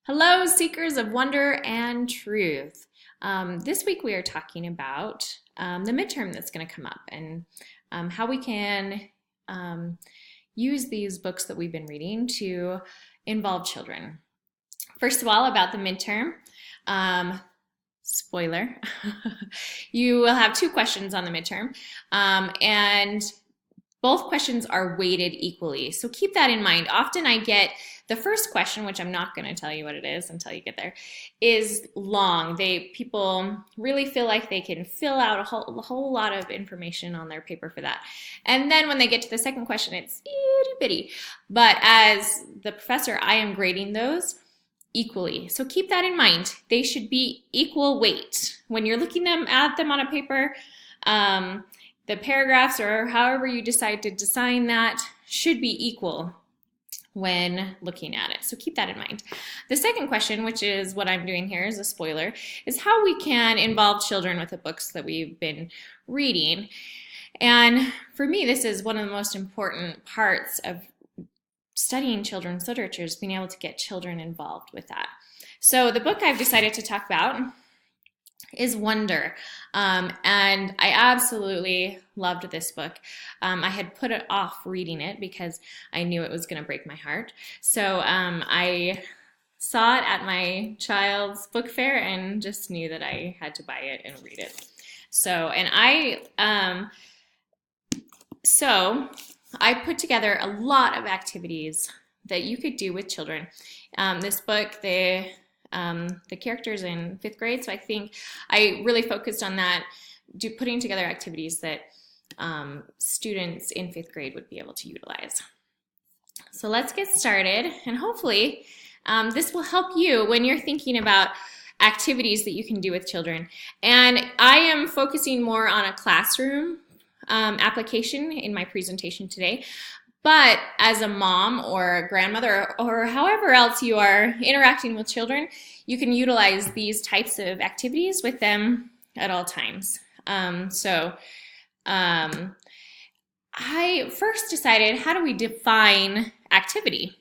Hello, seekers of wonder and truth. This week we are talking about the midterm that's going to come up and how we can use these books that we've been reading to involve children. First of all, about the midterm, spoiler, you will have two questions on the midterm, and both questions are weighted equally. So keep that in mind. Often I get the first question, which I'm not going to tell you what it is until you get there, is long. People really feel like they can fill out a whole lot of information on their paper for that. And then when they get to the second question, it's itty bitty. But as the professor, I am grading those equally. So keep that in mind. They should be equal weight. When you're looking at them on a paper, the paragraphs or however you decide to design that should be equal when looking at it. So keep that in mind. The second question, which is what I'm doing here is a spoiler, is how we can involve children with the books that we've been reading. And for me, this is one of the most important parts of studying children's literature, is being able to get children involved with that. So the book I've decided to talk about is Wonder, and I absolutely loved this book. I had put it off reading it because I knew it was going to break my heart. So I saw it at my child's book fair and just knew that I had to buy it and read it. So I put together a lot of activities that you could do with children. This book, the characters in fifth grade, so I think I really focused on that, putting together activities that students in fifth grade would be able to utilize. So let's get started, and hopefully this will help you when you're thinking about activities that you can do with children. And I am focusing more on a classroom application in my presentation today. But as a mom or a grandmother or however else you are interacting with children, you can utilize these types of activities with them at all times. I first decided, how do we define activity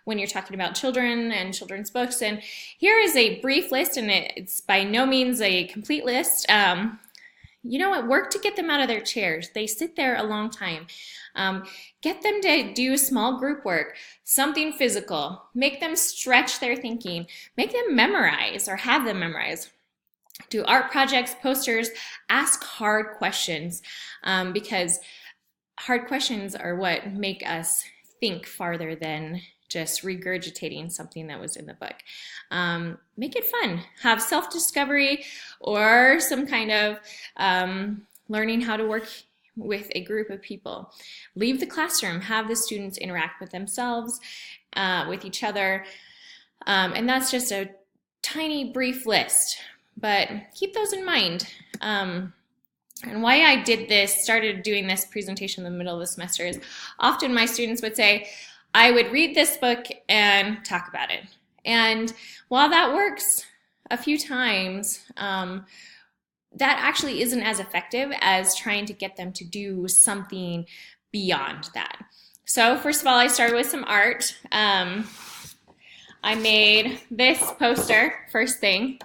when you're talking about children and children's books? And here is a brief list, and it's by no means a complete list. You know what? Work to get them out of their chairs. They sit there a long time. Get them to do small group work, something physical. Make them stretch their thinking. Make them memorize or have them memorize. Do art projects, posters, ask hard questions, because hard questions are what make us think farther than just regurgitating something that was in the book. Make it fun. Have self-discovery or some kind of learning how to work with a group of people. Leave the classroom. Have the students interact with themselves, with each other. And that's just a tiny, brief list. But keep those in mind. And why I started doing this presentation in the middle of the semester is often my students would say, I would read this book and talk about it. And while that works a few times, that actually isn't as effective as trying to get them to do something beyond that. So first of all, I started with some art. I made this poster, first thing.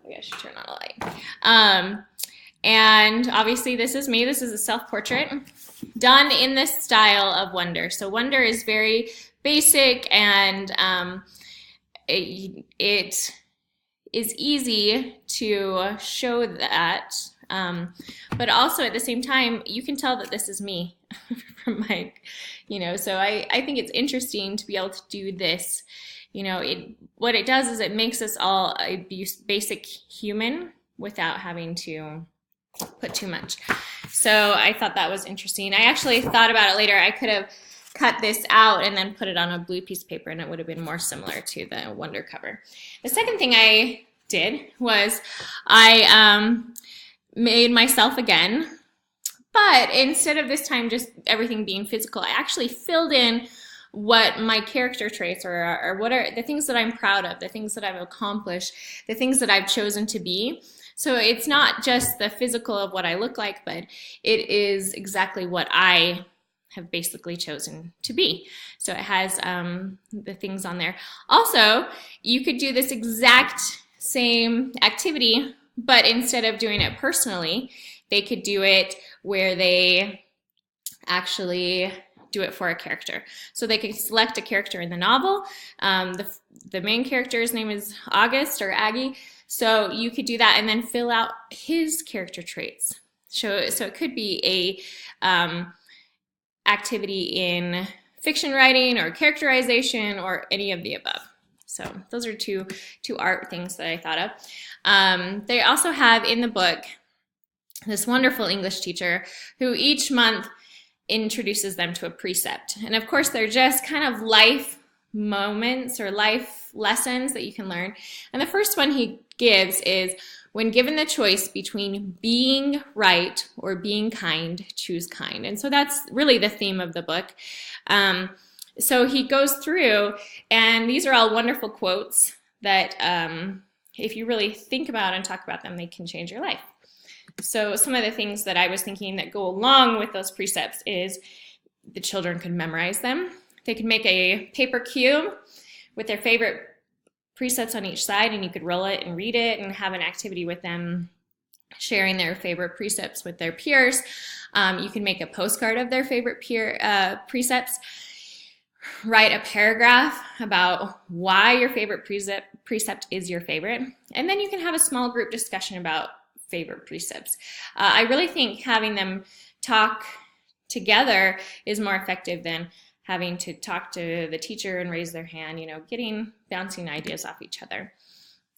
Maybe I should turn on a light. And obviously this is me. This is a self-portrait done in this style of Wonder. So Wonder is very basic, and it is easy to show that, but also at the same time, you can tell that this is me from my, so I think it's interesting to be able to do this. What it does is it makes us all a basic human without having to put too much. So I thought that was interesting. I actually thought about it later. I could have cut this out and then put it on a blue piece of paper, and it would have been more similar to the Wonder cover. The second thing I did was I made myself again, but instead of this time just everything being physical, I actually filled in what my character traits are, or what are the things that I'm proud of, the things that I've accomplished, the things that I've chosen to be. So it's not just the physical of what I look like, but it is exactly what I have basically chosen to be. So it has the things on there. Also, you could do this exact same activity, but instead of doing it personally, they could do it where they actually do it for a character. So they could select a character in the novel. The main character's name is August or Aggie. So you could do that and then fill out his character traits. So it could be a activity in fiction writing or characterization or any of the above. So those are two art things that I thought of. They also have in the book this wonderful English teacher who each month introduces them to a precept. And of course, they're just kind of life moments or life lessons that you can learn. And the first one he gives is, when given the choice between being right or being kind, choose kind. And so that's really the theme of the book. So he goes through, and these are all wonderful quotes that if you really think about and talk about them, they can change your life. So some of the things that I was thinking that go along with those precepts is the children could memorize them. They could make a paper cube with their favorite precepts on each side, and you could roll it and read it and have an activity with them sharing their favorite precepts with their peers. You can make a postcard of their favorite precepts. Write a paragraph about why your favorite precept is your favorite. And then you can have a small group discussion about favorite precepts. I really think having them talk together is more effective than having to talk to the teacher and raise their hand, bouncing ideas off each other.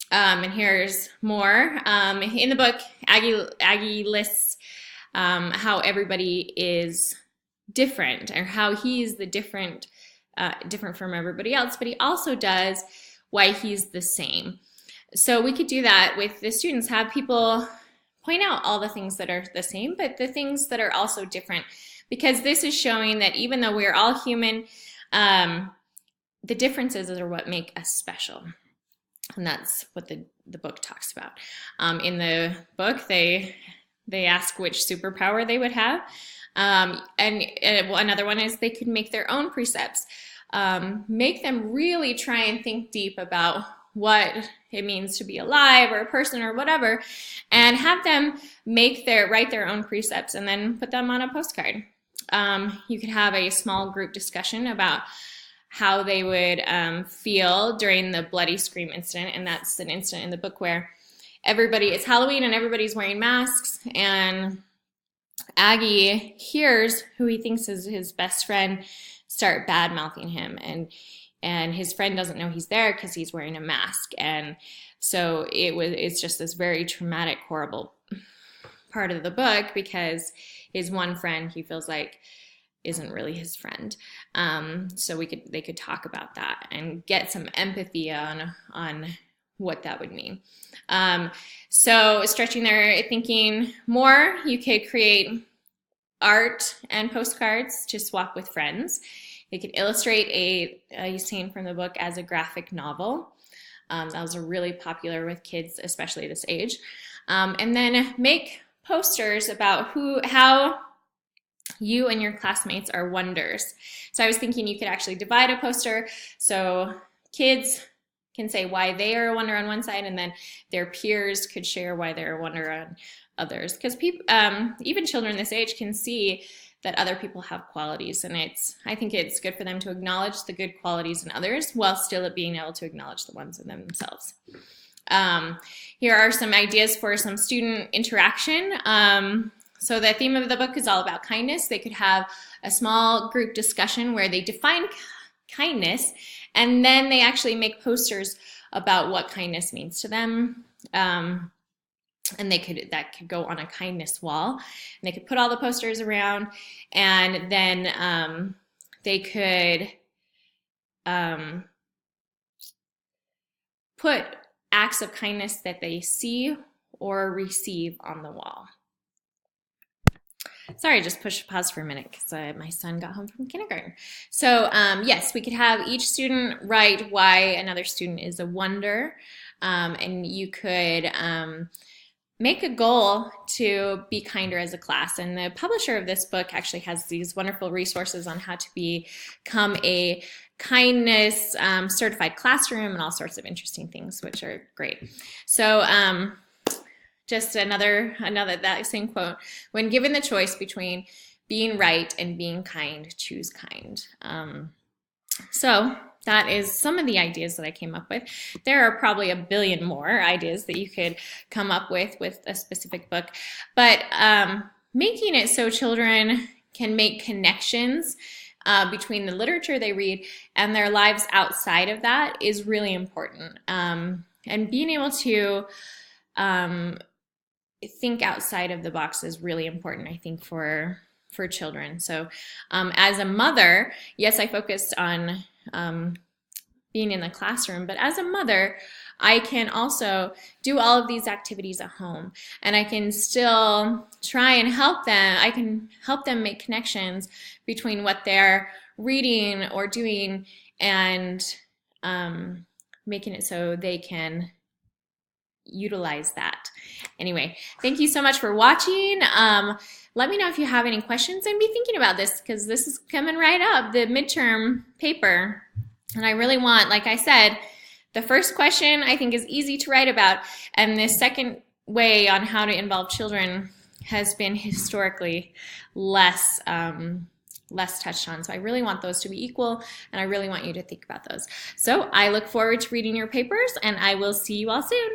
And here's more. In the book, Aggie lists how everybody is different, or how he's the different from everybody else, but he also does why he's the same. So we could do that with the students, have people point out all the things that are the same, but the things that are also different, because this is showing that even though we're all human, the differences are what make us special. And that's what the book talks about. In the book, they ask which superpower they would have. And another one is they could make their own precepts. Make them really try and think deep about what it means to be alive or a person or whatever, and have them write their own precepts and then put them on a postcard. You could have a small group discussion about how they would feel during the Bloody Scream incident, and that's an incident in the book where it's Halloween and everybody's wearing masks, and Aggie hears who he thinks is his best friend start bad-mouthing him, and his friend doesn't know he's there because he's wearing a mask. And so it's just this very traumatic, horrible part of the book, because his one friend he feels like isn't really his friend. So they could talk about that and get some empathy on what that would mean. So stretching their thinking more, you could create art and postcards to swap with friends. You could illustrate a scene from the book as a graphic novel. That was really popular with kids, especially this age. And then make posters about how you and your classmates are wonders. So I was thinking you could actually divide a poster so kids can say why they are a wonder on one side, and then their peers could share why they're a wonder on others. Because even children this age can see that other people have qualities, and I think it's good for them to acknowledge the good qualities in others while still being able to acknowledge the ones in themselves. Here are some ideas for some student interaction. So the theme of the book is all about kindness. They could have a small group discussion where they define kindness, and then they actually make posters about what kindness means to them. And that could go on a kindness wall. And they could put all the posters around, and then they could put acts of kindness that they see or receive on the wall. Sorry, I just pushed pause for a minute because my son got home from kindergarten. So yes, we could have each student write why another student is a wonder, and you could make a goal to be kinder as a class. And the publisher of this book actually has these wonderful resources on how to become a kindness certified classroom and all sorts of interesting things, which are great. So just another that same quote: when given the choice between being right and being kind, choose kind. So that is some of the ideas that I came up with. There are probably a billion more ideas that you could come up with a specific book, but making it so children can make connections between the literature they read and their lives outside of that is really important. And being able to think outside of the box is really important, I think, for children. So as a mother, yes, I focused on being in the classroom, but as a mother, I can also do all of these activities at home, and I can still try and help them. I can help them make connections between what they're reading or doing and making it so they can utilize that. Anyway, thank you so much for watching. Let me know if you have any questions, and be thinking about this, because this is coming right up, the midterm paper. And I really want, like I said, the first question I think is easy to write about, and the second way on how to involve children has been historically less touched on. So I really want those to be equal, and I really want you to think about those. So I look forward to reading your papers, and I will see you all soon.